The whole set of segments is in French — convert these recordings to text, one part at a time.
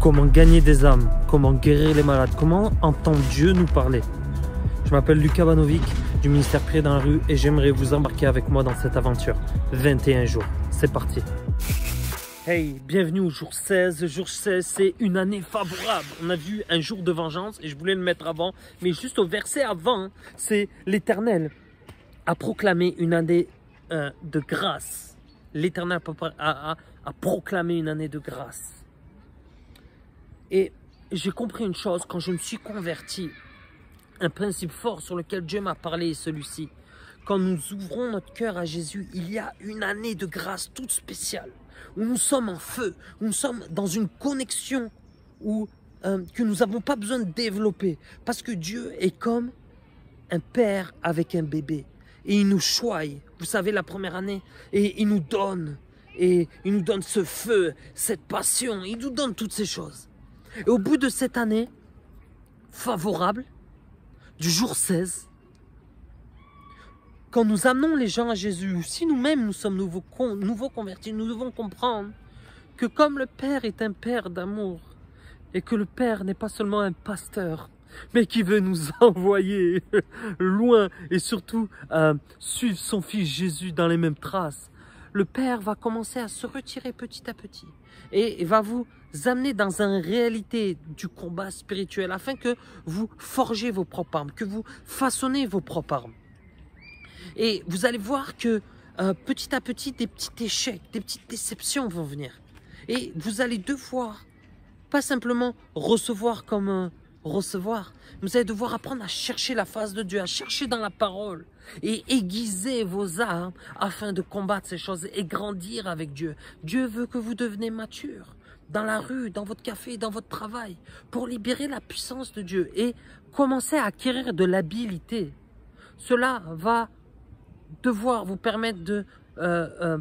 Comment gagner des âmes, comment guérir les malades, comment entend Dieu nous parler. Je m'appelle Lucas Banovic du ministère Prier dans la rue et j'aimerais vous embarquer avec moi dans cette aventure. 21 jours, c'est parti. Hey, bienvenue au jour 16. Jour 16, c'est une année favorable. On a vu un jour de vengeance et je voulais le mettre avant, mais juste au verset avant, c'est l'Éternel a proclamé une année de grâce. L'Éternel a proclamé une année de grâce. Et j'ai compris une chose quand je me suis converti. Un principe fort sur lequel Dieu m'a parlé est celui-ci. Quand nous ouvrons notre cœur à Jésus, il y a une année de grâce toute spéciale. Où nous sommes en feu, où nous sommes dans une connexion que nous n'avons pas besoin de développer. Parce que Dieu est comme un père avec un bébé. Et il nous choisit, vous savez, la première année. Et il nous donne ce feu, cette passion. Il nous donne toutes ces choses. Et au bout de cette année favorable, du jour 16, quand nous amenons les gens à Jésus, ou si nous-mêmes nous sommes nouveaux convertis, nous devons comprendre que comme le Père est un Père d'amour, et que le Père n'est pas seulement un pasteur, mais qui veut nous envoyer loin et surtout suivre son Fils Jésus dans les mêmes traces, le Père va commencer à se retirer petit à petit et va vous amener dans une réalité du combat spirituel afin que vous forgez vos propres armes, que vous façonnez vos propres armes. Et vous allez voir que petit à petit, des petits échecs, des petites déceptions vont venir. Et vous allez devoir, pas simplement recevoir comme recevoir, mais vous allez devoir apprendre à chercher la face de Dieu, à chercher dans la parole et aiguiser vos armes afin de combattre ces choses et grandir avec Dieu. Dieu veut que vous deveniez mature dans la rue, dans votre café, dans votre travail, pour libérer la puissance de Dieu et commencer à acquérir de l'habilité. Cela va devoir vous permettre va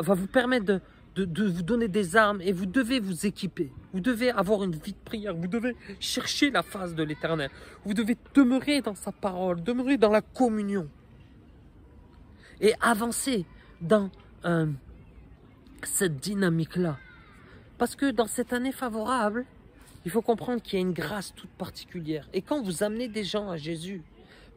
vous permettre de vous donner des armes et vous devez vous équiper. Vous devez avoir une vie de prière. Vous devez chercher la face de l'Éternel. Vous devez demeurer dans sa parole, demeurer dans la communion et avancer dans cette dynamique-là. Parce que dans cette année favorable, il faut comprendre qu'il y a une grâce toute particulière. Et quand vous amenez des gens à Jésus,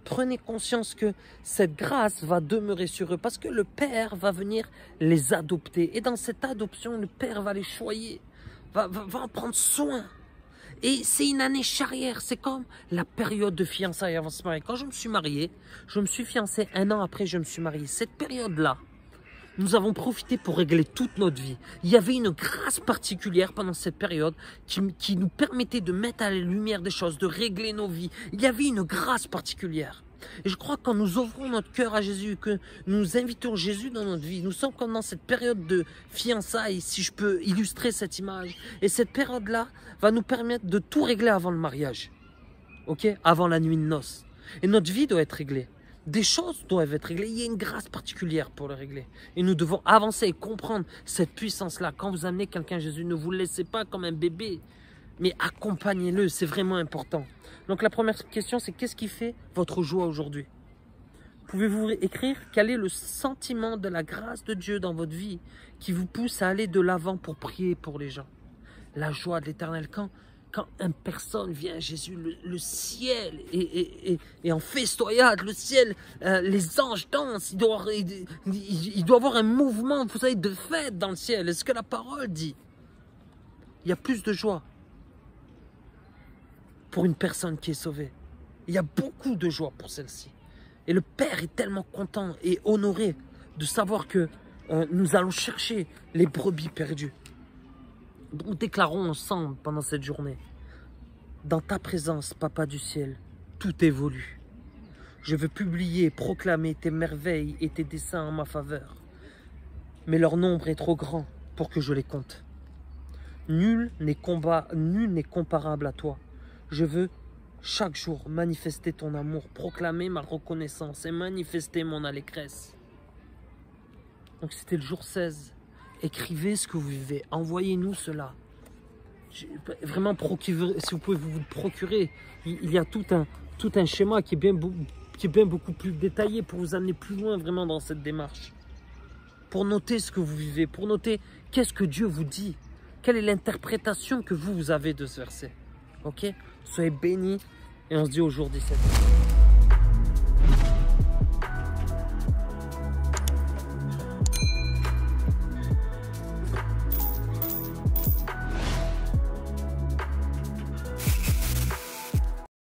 prenez conscience que cette grâce va demeurer sur eux parce que le Père va venir les adopter. Et dans cette adoption, le Père va les choyer, va en prendre soin. Et c'est une année charrière, c'est comme la période de fiançailles avant de se marier. Quand je me suis marié, je me suis fiancé 1 an après je me suis marié. Cette période-là, nous avons profité pour régler toute notre vie. Il y avait une grâce particulière pendant cette période qui nous permettait de mettre à la lumière des choses, de régler nos vies. Il y avait une grâce particulière. Et je crois que quand nous ouvrons notre cœur à Jésus, que nous invitons Jésus dans notre vie, nous sommes comme dans cette période de fiançailles, si je peux illustrer cette image. Et cette période-là va nous permettre de tout régler avant le mariage. Ok? Avant la nuit de noces. Et notre vie doit être réglée. Des choses doivent être réglées. Il y a une grâce particulière pour le régler. Et nous devons avancer et comprendre cette puissance-là. Quand vous amenez quelqu'un à Jésus, ne vous laissez pas comme un bébé, mais accompagnez-le. C'est vraiment important. Donc la première question, c'est qu'est-ce qui fait votre joie aujourd'hui? Pouvez-vous écrire quel est le sentiment de la grâce de Dieu dans votre vie qui vous pousse à aller de l'avant pour prier pour les gens? La joie de l'Éternel. Quand une personne vient à Jésus, le ciel est en festoyade, le ciel, les anges dansent, il doit y avoir un mouvement, vous savez, de fête dans le ciel. Est-ce que la parole dit? Il y a plus de joie pour une personne qui est sauvée. Il y a beaucoup de joie pour celle-ci. Et le Père est tellement content et honoré de savoir que nous allons chercher les brebis perdues. Nous déclarons ensemble pendant cette journée. Dans ta présence, Papa du ciel, tout évolue. Je veux publier et proclamer tes merveilles et tes desseins en ma faveur. Mais leur nombre est trop grand pour que je les compte. Nul n'est comparable à toi. Je veux chaque jour manifester ton amour, proclamer ma reconnaissance et manifester mon allégresse. Donc c'était le jour 16. Écrivez ce que vous vivez, envoyez-nous cela. Vraiment, si vous pouvez vous le procurer, il y a tout un schéma qui est bien beaucoup plus détaillé pour vous amener plus loin vraiment dans cette démarche. Pour noter ce que vous vivez, pour noter qu'est-ce que Dieu vous dit. Quelle est l'interprétation que vous avez de ce verset? Ok? Soyez bénis et on se dit au jour 17.